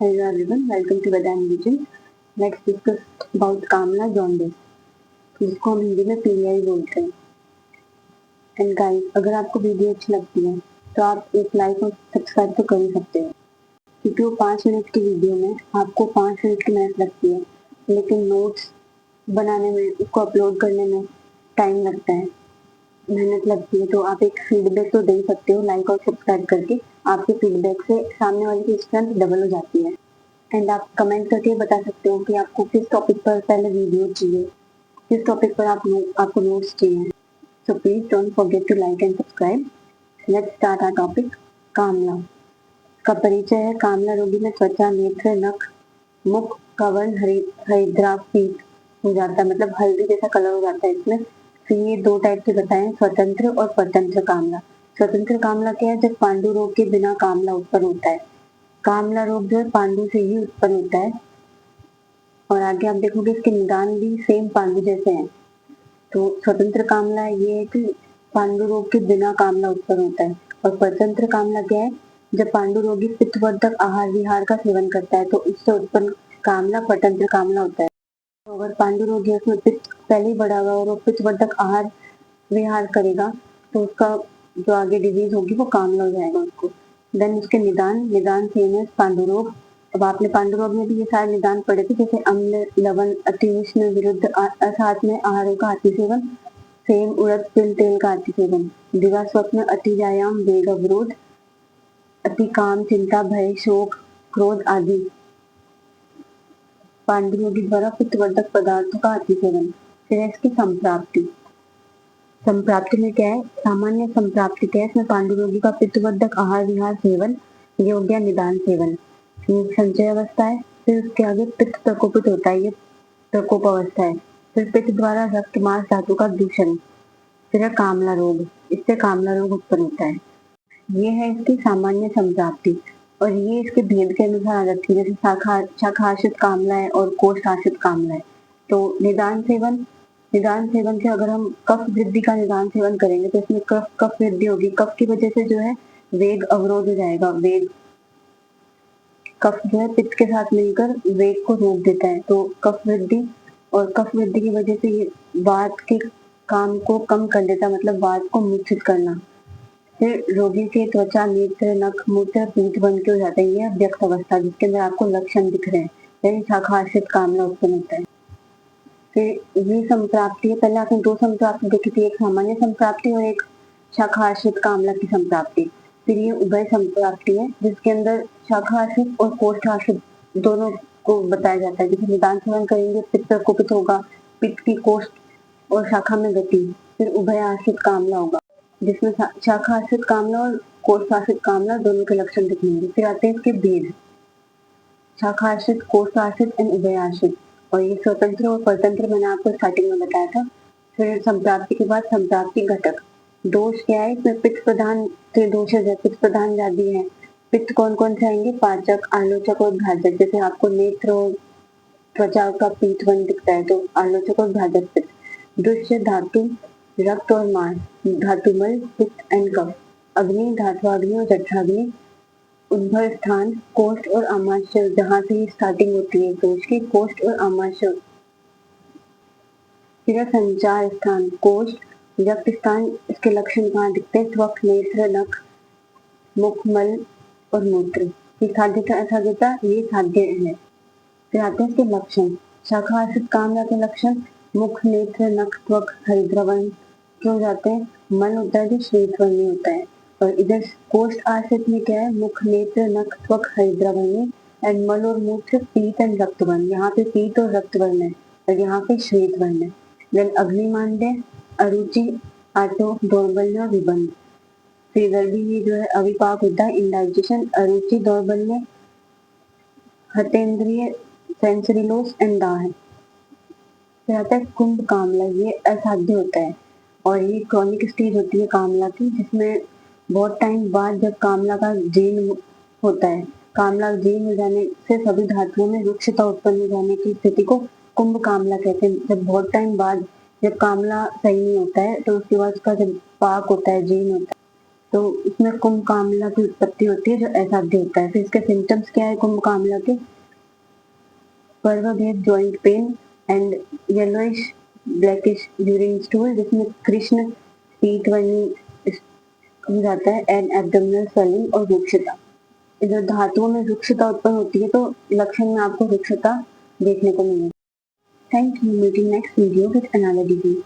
Hello everyone, welcome to Vedant Vision. Let's discuss about Kamla jaundice, जिसको हम हिंदी में पीलियाई बोलते हैं। एंड गाइस, अगर आपको वीडियो अच्छी लगती है तो आप एक लाइक और सब्सक्राइब तो कर ही सकते हो, क्योंकि वो 5 मिनट की वीडियो में आपको 5 मिनट की मेहनत लगती है, लेकिन नोट्स बनाने में, उसको अपलोड करने में टाइम लगता है, मेहनत लगती है। तो आप एक फीडबैक तो दे ही सकते हो लाइक और सब्सक्राइब करके। आपके फीडबैक से सामने वाले की स्ट्रेंथ डबल हो जाती है। एंड आप कमेंट करके बता सकते हो कि आपको किस टॉपिक पर पहले वीडियो चाहिए, किस टॉपिक पर आपको नोट्स चाहिए। So please don't forget to like and subscribe. Let's start our topic. कामला का परिचय है। कामला रोगी में त्वचा, नेत्र, नख, मुख का वर्ण हरिद्रा पीत हो जाता है, मतलब हल्दी जैसा कलर हो जाता है इसमें। फिर ये 2 टाइप के बताएं, स्वतंत्र और परतंत्र कामला। स्वतंत्र कामला क्या है? जब पांडु रोग के बिना कामला उत्पन्न होता है। कामला रोग जो है पांडु से ही उत्पन्न होता है, और आगे आप देखोगे इसके निदान भी सेम पांडु जैसे हैं। तो स्वतंत्र कामला ये है कि पांडु रोग के बिना कामला उत्पन्न होता है। और परतंत्र कामला क्या है? जब पांडु रोगी पित्तवर्धक आहार विहार का सेवन करता है तो उससे उत्पन्न कामला परतंत्र कामला होता है। तो अगर पांडु रोगी है, उसमें पित्त पहले ही बढ़ा हुआ और वो पित्तवर्धक आहार विहार करेगा तो उसका जो आगे डिजीज होगी वो कामला हो जाएगा उसको। देन उसके निदान सेम है पांडु रोग। अब आपने पांडु रोग में भी ये सारे निदान पढ़े थे, जैसे अम्ल, लवण, अतिउष्ण विरुद्ध साथ में आहारों का अति सेवन, सेम उड़द तिल तेल का अति सेवन, दिवा स्वप्न, अति व्यायाम, वेग अवरोध, अति काम, चिंता, भय, शोक, क्रोध आदि। पांडु रोगी द्वारा पित्तवर्धक पदार्थों का अति सेवन। फिर है इसकी संप्राप्ति। संप्राप्ति में क्या है? सामान्य संप्राप्ति क्या है? इसमें पांडु रोगी का पित्तवर्धक आहार विहार सेवन, ये हो गया निदान सेवन। संचय अवस्था है। फिर उसके आगे पित्त प्रकोपित होता है, ये प्रकोप अवस्था है। फिर पित्त द्वारा रक्त मांस धातु का दूषण। फिर है कामला रोग, इससे कामला रोग उत्पन्न होता है। ये है इसकी सामान्य संप्राप्ति, और ये इसके भेद के अनुसार आ जाती है, जैसे शाखाश्रित कामला है और कोष्ठाश्रित कामला है। तो निदान सेवन से अगर हम कफ वृद्धि का निदान सेवन करेंगे तो इसमें कफ वृद्धि होगी। कफ की वजह से जो है वेग अवरोध हो जाएगा। कफ जो है पित्त के साथ मिलकर वेग को रोक देता है, तो कफ वृद्धि, और कफ वृद्धि की वजह से ये वात के काम को कम कर देता है, मतलब वात को मूर्छित करना। फिर रोगी के त्वचा, नेत्र, नख, मूत्र पीत बन के हो जाता है, ये व्यक्त अवस्था जिसके अंदर आपको लक्षण दिख रहे हैं। फिर शाखाश्रित कामला उत्पन्न होता है। फिर ये संप्राप्ति है। पहले आपने 2 संप्राप्ति देखी थी, एक सामान्य संप्राप्ति और एक शाखाश्रित कामला की संप्राप्ति। फिर ये उभय संप्राप्ति है, जिसके अंदर शाखाश्रित और कोष्ठाश्रित दोनों को बताया जाता है। जैसे निदान सेवन करेंगे पित्त प्रकोपित होगा, पित्त की कोष्ठ और शाखा में गति। फिर उभय आश्रित कामला होगा, जिसमें शाखाश्रित कामला और कोष्ठाश्रित कामला दोनों के लक्षण दिखेंगे। फिर आते हैं इसके भेद, शाखाश्रित, कोष्ठाश्रित एंड उभयाश्रित। और ये स्वतंत्र और परतंत्र मैंने आपको स्टार्टिंग में बताया था। फिर संप्राप्ति के बाद संप्राप्ति घटक। दोष क्या है? इसमें पित्त प्रधान त्रिदोषज है, पित्त प्रधान व्याधि है। पित्त कौन कौन से आएंगे? पाचक, आलोचक और भाजक। जैसे आपको नेत्र और त्वचा का पीतवन दिखता है तो आलोचक और भाजक पित्त। दृश्य धातु, रक्त और मांस, धातुमल, पित्त एंड कफ। अग्नि, धात्वाग्नि और जठराग्नि। उद्भव स्थान कोष्ठ और आमाशय, जहाँ से ये स्टार्टिंग होती है दोष की, कोष्ठ और आमाशय। फिर संचार स्थान कोष्ठ, रक्त स्थान। इसके लक्षण कहाँ दिखते हैं? त्वक, नेत्र, नख, मुख, मल और मूत्र। ये साध्यता असाध्यता, ये साध्य है। फिर आते हैं इसके लक्षण। शाखाश्रित कामला के लक्षण, मुख, नेत्र, नख, त्वक हरिद्रावर्ण के हो जाते हैं। मल होता है जो श्वेतवर्णी होता है। और इधर कोष्ठ आश्रित में क्या है? मुख, नेत्र, नख, त्वक हरिद्रावर्ण एंड मल और मूत्र पीत एंड रक्तवर्ण। यहाँ पे पीत और रक्तवर्ण है और यहाँ पे श्वेतवर्ण है। देन अग्निमांड्य, अरुचि, आटो, दौर्बल्य और विबंध। फिर इधर भी ये जो है अविपाक होता है, इंडाइजेशन, अरुचि, दौर्बल्य, हतेंद्रिय, सेंसरी लॉस एंड दाह। फिर आता है कुंभ कामला, ये असाध्य होता है और ये क्रॉनिक स्टेज होती है कामला की, जिसमें बहुत टाइम बाद जब कामला का जीर्ण होता है, कामला जीर्ण हो जाने से सभी धातुओं में रुक्षता उत्पन्न हो जाने की स्थिति को कुंभ कामला कहते हैं। जब बहुत टाइम बाद जब कामला सही नहीं होता है तो उसके बाद उसका जब पाक होता है, जीर्ण होता है, तो इसमें कुंभ कामला की उत्पत्ति होती है जो असाध्य होता है। फिर इसके सिम्टम्स क्या है कुंभ कामला के? पर्वभेद joint pain and yellowish blackish urine stool जिसमें कृष्ण पीठ वर्णी हो जाता है एंड एब्डोमिनल स्वेलिंग और रुक्षता। इधर धातुओं में रुक्षता उत्पन्न होती है तो लक्षण में आपको रुक्षता देखने को मिलेगी। Thank you. Meeting next video with another disease.